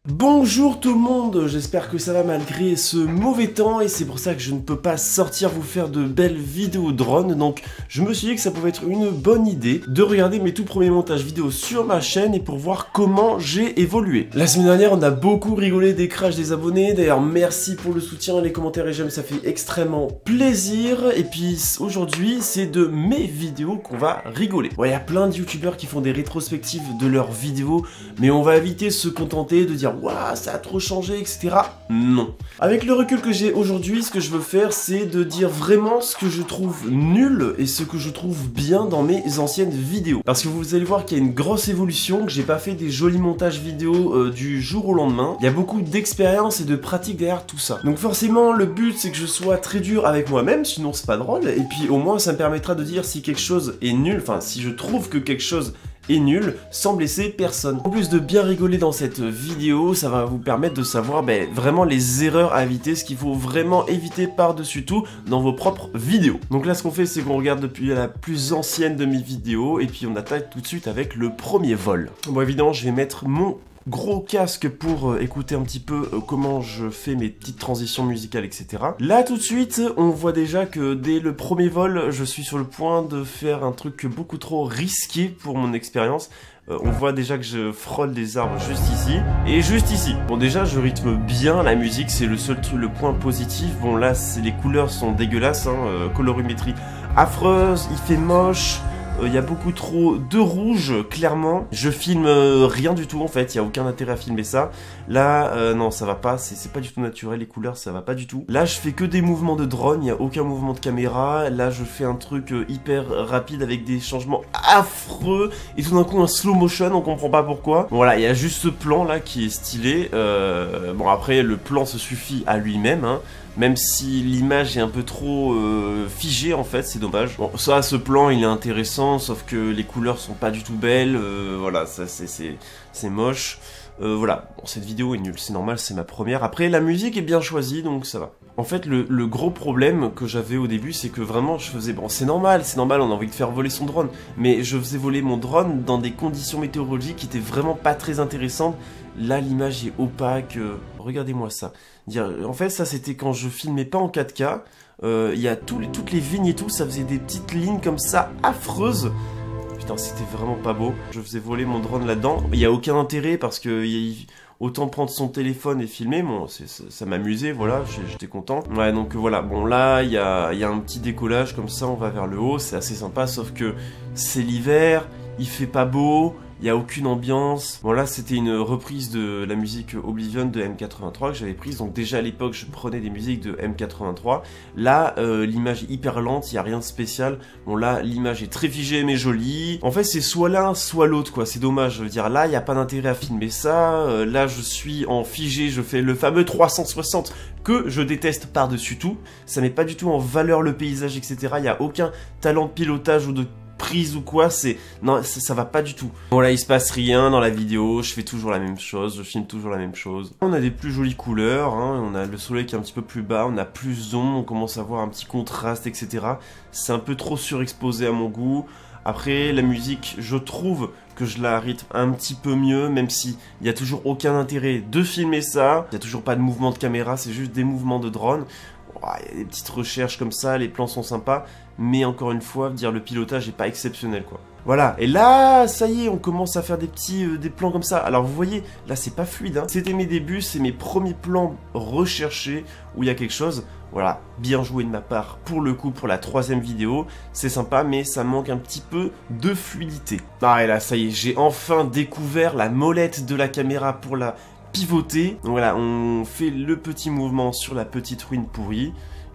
Bonjour tout le monde, j'espère que ça va malgré ce mauvais temps et c'est pour ça que je ne peux pas sortir vous faire de belles vidéos drone, donc je me suis dit que ça pouvait être une bonne idée de regarder mes tout premiers montages vidéo sur ma chaîne et pour voir comment j'ai évolué. La semaine dernière on a beaucoup rigolé des crashs des abonnés, d'ailleurs merci pour le soutien, les commentaires et j'aime, ça fait extrêmement plaisir. Et puis aujourd'hui c'est de mes vidéos qu'on va rigoler. Il y a plein de youtubeurs qui font des rétrospectives de leurs vidéos, mais on va éviter de se contenter de dire waouh, ça a trop changé, etc. Non. Avec le recul que j'ai aujourd'hui, ce que je veux faire, c'est de dire vraiment ce que je trouve nul et ce que je trouve bien dans mes anciennes vidéos. Parce que vous allez voir qu'il y a une grosse évolution, que j'ai pas fait des jolis montages vidéo du jour au lendemain. Il y a beaucoup d'expérience et de pratique derrière tout ça. Donc forcément, le but, c'est que je sois très dur avec moi-même, sinon c'est pas drôle. Et puis au moins, ça me permettra de dire si quelque chose est nul, enfin si je trouve que quelque chose est nul, sans blesser personne. En plus de bien rigoler dans cette vidéo, ça va vous permettre de savoir vraiment les erreurs à éviter, ce qu'il faut vraiment éviter par-dessus tout dans vos propres vidéos. Donc là, ce qu'on fait, c'est qu'on regarde depuis la plus ancienne de mes vidéos, et puis on attaque tout de suite avec le premier vol. Bon, évidemment, je vais mettre mon gros casque pour écouter un petit peu comment je fais mes petites transitions musicales, etc. Là, tout de suite, on voit déjà que dès le premier vol, je suis sur le point de faire un truc beaucoup trop risqué pour mon expérience. On voit déjà que je frôle des arbres juste ici et juste ici. Bon, déjà je rythme bien la musique, c'est le seul truc, le point positif. Bon là, les couleurs sont dégueulasses, hein, colorimétrie affreuse, il fait moche. Il y a beaucoup trop de rouge, clairement. Je filme rien du tout en fait, il n'y a aucun intérêt à filmer ça. Là, non, ça va pas, c'est pas du tout naturel, les couleurs, ça va pas du tout. Là, je fais que des mouvements de drone, il n'y a aucun mouvement de caméra. Là, je fais un truc hyper rapide avec des changements affreux. Et tout d'un coup, un slow motion, on comprend pas pourquoi. Bon, voilà, il y a juste ce plan là qui est stylé. Bon, après, le plan se suffit à lui-même, hein. Même si l'image est un peu trop figée en fait, c'est dommage. Bon, ça, ce plan il est intéressant, sauf que les couleurs sont pas du tout belles, voilà, ça c'est moche. Voilà, bon, cette vidéo est nulle, c'est normal, c'est ma première. Après, la musique est bien choisie, donc ça va. En fait, le gros problème que j'avais au début, c'est que vraiment, je faisais... Bon, c'est normal, on a envie de faire voler son drone. Mais je faisais voler mon drone dans des conditions météorologiques qui étaient vraiment pas très intéressantes. Là, l'image est opaque, regardez-moi ça. En fait, ça, c'était quand je filmais pas en 4K. Il y a toutes les vignes et tout, ça faisait des petites lignes comme ça, affreuses. Putain, c'était vraiment pas beau. Je faisais voler mon drone là-dedans. Il n'y a aucun intérêt parce que autant prendre son téléphone et filmer. Bon, ça m'amusait, voilà, j'étais content. Ouais, donc voilà. Bon, là, il y a un petit décollage comme ça, on va vers le haut. C'est assez sympa, sauf que c'est l'hiver, il fait pas beau. Il n'y a aucune ambiance. Bon là c'était une reprise de la musique Oblivion de M83 que j'avais prise. Donc déjà à l'époque je prenais des musiques de M83. Là l'image est hyper lente, il n'y a rien de spécial. Bon là l'image est très figée mais jolie. En fait c'est soit l'un soit l'autre quoi, c'est dommage. Je veux dire là il n'y a pas d'intérêt à filmer ça. Là je suis en figé, je fais le fameux 360 que je déteste par-dessus tout. Ça met pas du tout en valeur le paysage, etc. Il n'y a aucun talent de pilotage ou de prise ou quoi, non, ça va pas du tout. Bon là il se passe rien dans la vidéo, je fais toujours la même chose, je filme toujours la même chose. On a des plus jolies couleurs, hein, on a le soleil qui est un petit peu plus bas, on a plus d'ombre, on commence à voir un petit contraste, etc. C'est un peu trop surexposé à mon goût. Après la musique, je trouve que je la rythme un petit peu mieux, même si il n'y a toujours aucun intérêt de filmer ça. Il n'y a toujours pas de mouvement de caméra, c'est juste des mouvements de drone. Il y a des petites recherches comme ça, les plans sont sympas, mais encore une fois, le pilotage n'est pas exceptionnel quoi. Voilà, et là, ça y est, on commence à faire des plans comme ça. Alors vous voyez, là c'est pas fluide, hein. C'était mes débuts, c'est mes premiers plans recherchés où il y a quelque chose. Voilà, bien joué de ma part pour le coup, pour la troisième vidéo. C'est sympa, mais ça manque un petit peu de fluidité. Ah et là, ça y est, j'ai enfin découvert la molette de la caméra pour la pivoter. Donc voilà, on fait le petit mouvement sur la petite ruine pourrie.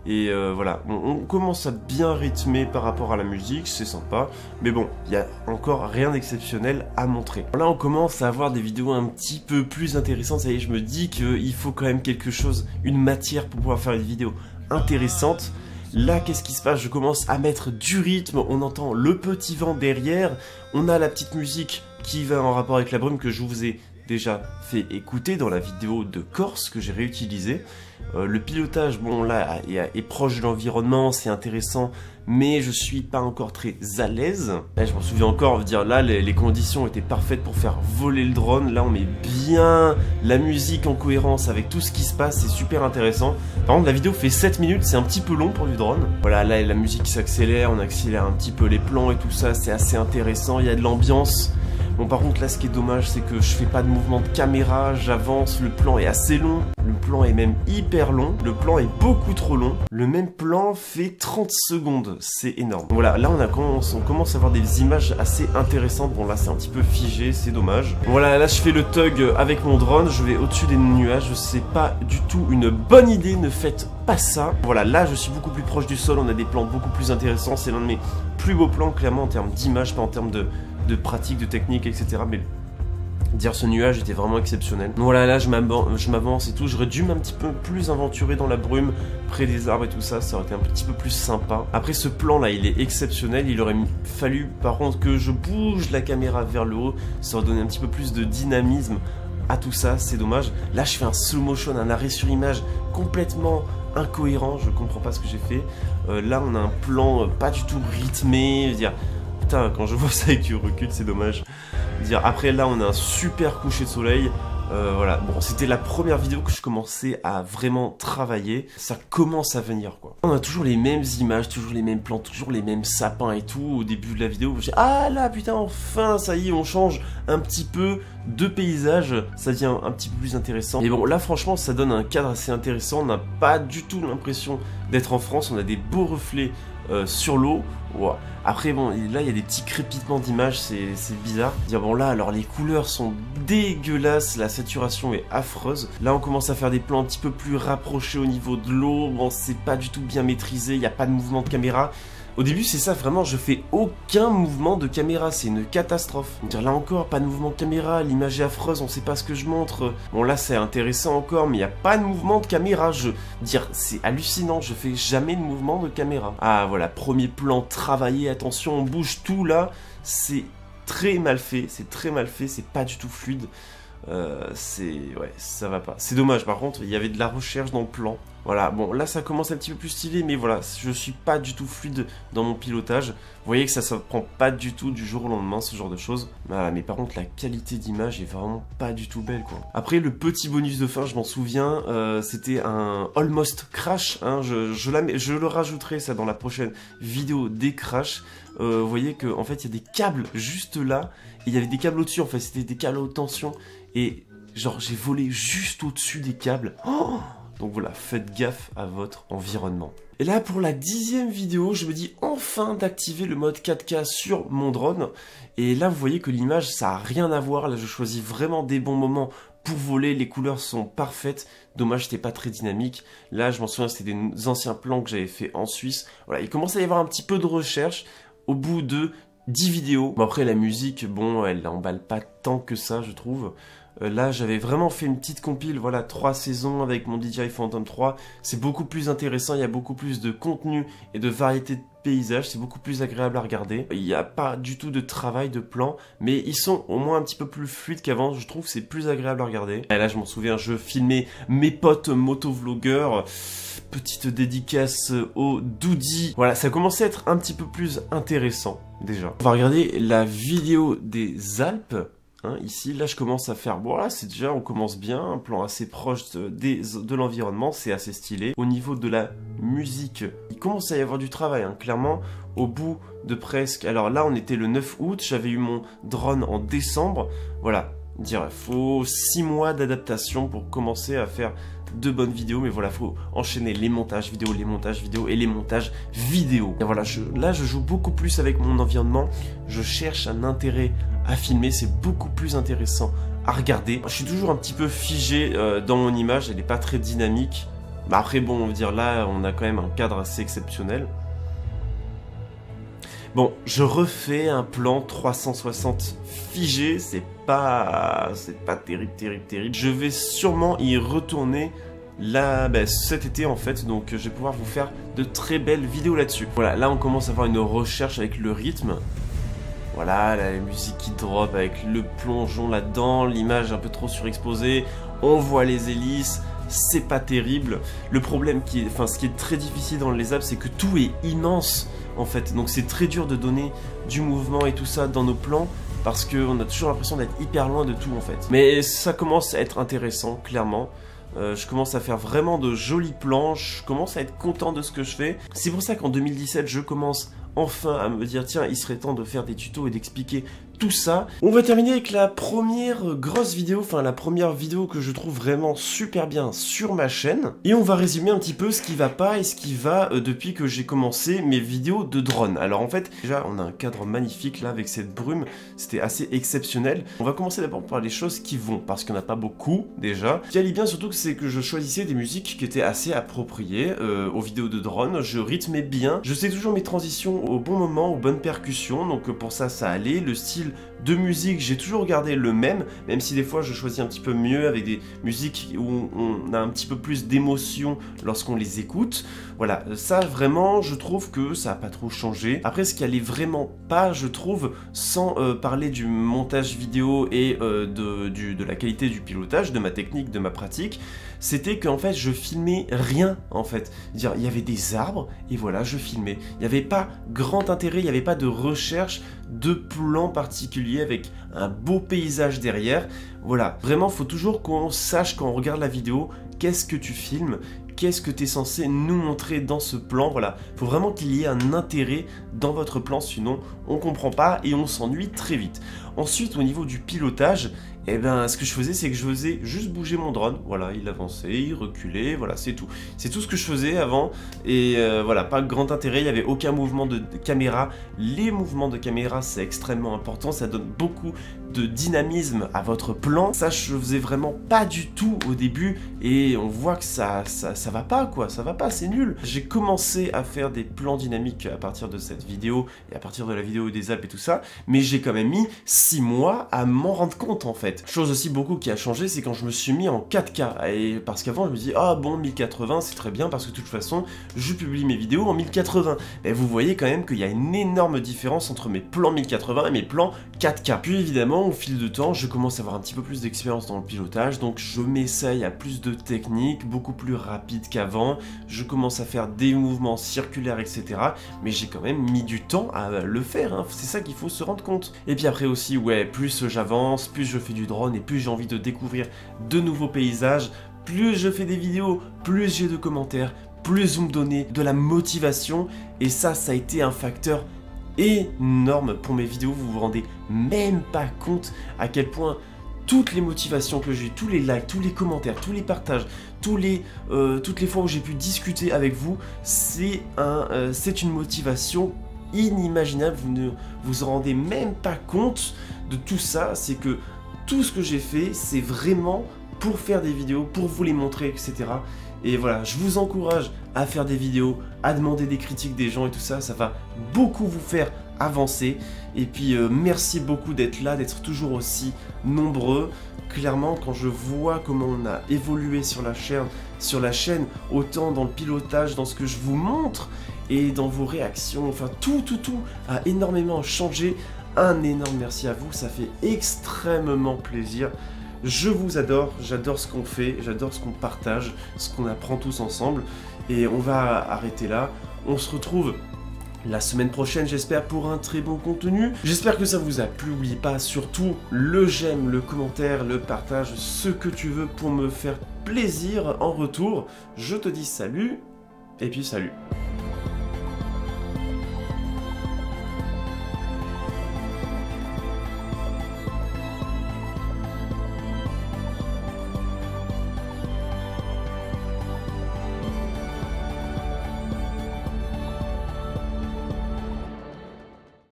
Et voilà, on commence à bien rythmer par rapport à la musique, c'est sympa. Mais bon, il n'y a encore rien d'exceptionnel à montrer. Là, on commence à avoir des vidéos un petit peu plus intéressantes. Ça y est, je me dis qu'il faut quand même quelque chose, une matière pour pouvoir faire une vidéo intéressante. Là, qu'est-ce qui se passe? Je commence à mettre du rythme, on entend le petit vent derrière. On a la petite musique qui va en rapport avec la brume que je vous ai déjà fait écouter dans la vidéo de Corse que j'ai réutilisée. Le pilotage, bon là, est proche de l'environnement, c'est intéressant, mais je suis pas encore très à l'aise. Là, je m'en souviens encore, dire là, les conditions étaient parfaites pour faire voler le drone. Là, on met bien la musique en cohérence avec tout ce qui se passe, c'est super intéressant. Par contre, la vidéo fait 7 minutes, c'est un petit peu long pour du drone. Voilà, là, la musique s'accélère, on accélère un petit peu les plans et tout ça, c'est assez intéressant, il y a de l'ambiance. Bon, par contre, là, ce qui est dommage, c'est que je fais pas de mouvement de caméra, j'avance, le plan est assez long, le plan est même hyper long, le plan est beaucoup trop long. Le même plan fait 30 secondes, c'est énorme. Voilà, là, on commence à avoir des images assez intéressantes. Bon, là, c'est un petit peu figé, c'est dommage. Voilà, là, je fais le tug avec mon drone, je vais au-dessus des nuages, c'est pas du tout une bonne idée, ne faites pas ça. Voilà, là, je suis beaucoup plus proche du sol, on a des plans beaucoup plus intéressants, c'est l'un de mes plus beaux plans, clairement, en termes d'image, pas en termes de pratique, de technique, etc. Mais dire ce nuage était vraiment exceptionnel. Donc voilà, là je m'avance et tout. J'aurais dû un petit peu plus aventurer dans la brume, près des arbres et tout ça. Ça aurait été un petit peu plus sympa. Après ce plan là, il est exceptionnel. Il aurait fallu par contre que je bouge la caméra vers le haut. Ça aurait donné un petit peu plus de dynamisme à tout ça. C'est dommage. Là je fais un slow motion, un arrêt sur image complètement incohérent. Je comprends pas ce que j'ai fait. Là on a un plan pas du tout rythmé. Je veux dire, quand je vois ça avec du recul, c'est dommage. Après là, on a un super coucher de soleil. Voilà, bon, c'était la première vidéo que je commençais à vraiment travailler. Ça commence à venir, quoi. On a toujours les mêmes images, toujours les mêmes plans, toujours les mêmes sapins et tout. Au début de la vidéo, j'ai ah là, putain, enfin, ça y est, on change un petit peu de paysage. Ça devient un petit peu plus intéressant. Et bon, là, franchement, ça donne un cadre assez intéressant. On n'a pas du tout l'impression d'être en France. On a des beaux reflets sur l'eau. Wow. Après bon, là il y a des petits crépitements d'images, c'est bizarre. Bon là alors les couleurs sont dégueulasses, la saturation est affreuse. Là on commence à faire des plans un petit peu plus rapprochés au niveau de l'eau. Bon, c'est pas du tout bien maîtrisé, il n'y a pas de mouvement de caméra. Au début c'est ça, vraiment je fais aucun mouvement de caméra, c'est une catastrophe. Là encore, pas de mouvement de caméra, l'image est affreuse, on sait pas ce que je montre. Bon là c'est intéressant encore, mais il n'y a pas de mouvement de caméra. C'est hallucinant, je fais jamais de mouvement de caméra. Ah voilà, premier plan travaillé, attention on bouge tout là, c'est très mal fait, c'est pas du tout fluide. Ouais, ça va pas. C'est dommage, par contre, il y avait de la recherche dans le plan. Voilà, bon, là ça commence un petit peu plus stylé, mais voilà, je suis pas du tout fluide dans mon pilotage. Vous voyez que ça prend pas du tout du jour au lendemain, ce genre de choses. Voilà, mais par contre, la qualité d'image est vraiment pas du tout belle, quoi. Après, le petit bonus de fin, je m'en souviens, c'était un almost crash, hein, je le rajouterai ça dans la prochaine vidéo des crashs. Vous voyez que en fait, il y a des câbles juste là, et il y avait des câbles au-dessus, en fait, c'était des câbles à haute tension, et genre, j'ai volé juste au-dessus des câbles. Oh! Donc voilà, faites gaffe à votre environnement. Et là, pour la 10e vidéo, je me dis enfin d'activer le mode 4K sur mon drone. Et là, vous voyez que l'image, ça n'a rien à voir. Là, je choisis vraiment des bons moments pour voler. Les couleurs sont parfaites. Dommage, c'était pas très dynamique. Là, je m'en souviens, c'était des anciens plans que j'avais fait en Suisse. Voilà, il commence à y avoir un petit peu de recherche au bout de 10 vidéos. Bon, après, la musique, bon, elle n'emballe pas tant que ça, je trouve. Là, j'avais vraiment fait une petite compile, voilà, 3 saisons avec mon DJI Phantom 3. C'est beaucoup plus intéressant, il y a beaucoup plus de contenu et de variété de paysages. C'est beaucoup plus agréable à regarder. Il n'y a pas du tout de travail de plan, mais ils sont au moins un petit peu plus fluides qu'avant. Je trouve que c'est plus agréable à regarder. Et là, je m'en souviens, je filmais mes potes motovlogueurs. Petite dédicace au Doudi. Voilà, ça commençait à être un petit peu plus intéressant, déjà. On va regarder la vidéo des Alpes. Hein, ici, là je commence à faire, voilà, c'est déjà, on commence bien, un plan assez proche de l'environnement, c'est assez stylé. Au niveau de la musique, il commence à y avoir du travail, hein, clairement, au bout de presque, alors là on était le 9 août, j'avais eu mon drone en décembre, voilà, dire, il faut 6 mois d'adaptation pour commencer à faire de bonnes vidéos, mais voilà, faut enchaîner les montages vidéo, les montages vidéo et les montages vidéo. Et voilà, là je joue beaucoup plus avec mon environnement, je cherche un intérêt à filmer, c'est beaucoup plus intéressant à regarder. Je suis toujours un petit peu figé dans mon image, elle n'est pas très dynamique. Bah après bon, on va dire là, on a quand même un cadre assez exceptionnel. Bon, je refais un plan 360 figé, c'est pas terrible. Je vais sûrement y retourner là, cet été en fait, donc je vais pouvoir vous faire de très belles vidéos là-dessus. Voilà, là on commence à avoir une recherche avec le rythme. Voilà, la musique qui drop avec le plongeon là-dedans, l'image un peu trop surexposée, on voit les hélices, c'est pas terrible. Le problème ce qui est très difficile dans les apps, c'est que tout est immense en fait, donc c'est très dur de donner du mouvement et tout ça dans nos plans, parce qu'on a toujours l'impression d'être hyper loin de tout en fait. Mais ça commence à être intéressant, clairement. Je commence à faire vraiment de jolis plans, je commence à être content de ce que je fais. C'est pour ça qu'en 2017, je commence enfin à me dire, tiens, il serait temps de faire des tutos et d'expliquer tout ça. On va terminer avec la première grosse vidéo, enfin la première vidéo que je trouve vraiment super bien sur ma chaîne. Et on va résumer un petit peu ce qui va pas et ce qui va depuis que j'ai commencé mes vidéos de drone. Alors en fait, déjà on a un cadre magnifique là avec cette brume, c'était assez exceptionnel. On va commencer d'abord par les choses qui vont, parce qu'il n'y en a pas beaucoup déjà. Ce qui allait bien surtout, c'est que je choisissais des musiques qui étaient assez appropriées aux vidéos de drone. Je rythmais bien, je sais toujours mes transitions au bon moment, aux bonnes percussions, donc pour ça, ça allait. Le style de musique, j'ai toujours gardé le même si des fois je choisis un petit peu mieux avec des musiques où on a un petit peu plus d'émotion lorsqu'on les écoute. Voilà, ça vraiment, je trouve que ça n'a pas trop changé. Après, ce qui allait vraiment pas, je trouve, sans parler du montage vidéo et de la qualité du pilotage, de ma technique, de ma pratique, c'était qu'en fait, je filmais rien, en fait. Dire, il y avait des arbres, et voilà, je filmais. Il n'y avait pas grand intérêt, il n'y avait pas de recherche de plan particulier avec un beau paysage derrière. Voilà, vraiment, il faut toujours qu'on sache quand on regarde la vidéo, qu'est-ce que tu filmes, qu'est-ce que tu es censé nous montrer dans ce plan. Voilà, il faut vraiment qu'il y ait un intérêt dans votre plan, sinon on comprend pas et on s'ennuie très vite. Ensuite, au niveau du pilotage, eh ben, ce que je faisais, c'est que je faisais juste bouger mon drone. Voilà, il avançait, il reculait, voilà, c'est tout. C'est tout ce que je faisais avant. Et voilà, pas grand intérêt, il n'y avait aucun mouvement de caméra. Les mouvements de caméra, c'est extrêmement important, ça donne beaucoup de dynamisme à votre plan. Ça, je faisais vraiment pas du tout au début. Et on voit que ça va pas, quoi. Ça va pas, c'est nul. J'ai commencé à faire des plans dynamiques à partir de cette vidéo et à partir de la vidéo des Alpes et tout ça. Mais j'ai quand même mis 6 mois à m'en rendre compte, en fait. Chose aussi beaucoup qui a changé, c'est quand je me suis mis en 4K. Et parce qu'avant, je me dis, ah bon, 1080, c'est très bien parce que de toute façon, je publie mes vidéos en 1080. Et vous voyez quand même qu'il y a une énorme différence entre mes plans 1080 et mes plans 4K. Puis évidemment, au fil de temps, je commence à avoir un petit peu plus d'expérience dans le pilotage, donc je m'essaye à plus de techniques, beaucoup plus rapide qu'avant. Je commence à faire des mouvements circulaires, etc. Mais j'ai quand même mis du temps à le faire, hein. C'est ça qu'il faut se rendre compte. Et puis après aussi, ouais, plus j'avance, plus je fais du drone et plus j'ai envie de découvrir de nouveaux paysages, plus je fais des vidéos, plus j'ai de commentaires, plus vous me donnez de la motivation. Et ça a été un facteur énorme pour mes vidéos. Vous vous rendez même pas compte à quel point toutes les motivations que j'ai, tous les likes, tous les commentaires, tous les partages, toutes les fois où j'ai pu discuter avec vous, c'est une motivation inimaginable. Vous ne vous en rendez même pas compte de tout ça. C'est que tout ce que j'ai fait, c'est vraiment pour faire des vidéos, pour vous les montrer, etc. Et voilà, je vous encourage à faire des vidéos, à demander des critiques des gens et tout ça, ça va beaucoup vous faire avancer. Et puis merci beaucoup d'être là, d'être toujours aussi nombreux. Clairement, quand je vois comment on a évolué sur la chaîne, autant dans le pilotage, dans ce que je vous montre, et dans vos réactions, enfin tout a énormément changé. Un énorme merci à vous, ça fait extrêmement plaisir. Je vous adore, j'adore ce qu'on fait, j'adore ce qu'on partage, ce qu'on apprend tous ensemble. Et on va arrêter là. On se retrouve la semaine prochaine, j'espère, pour un très bon contenu. J'espère que ça vous a plu. N'oubliez pas surtout le j'aime, le commentaire, le partage, ce que tu veux pour me faire plaisir en retour. Je te dis salut, et puis salut.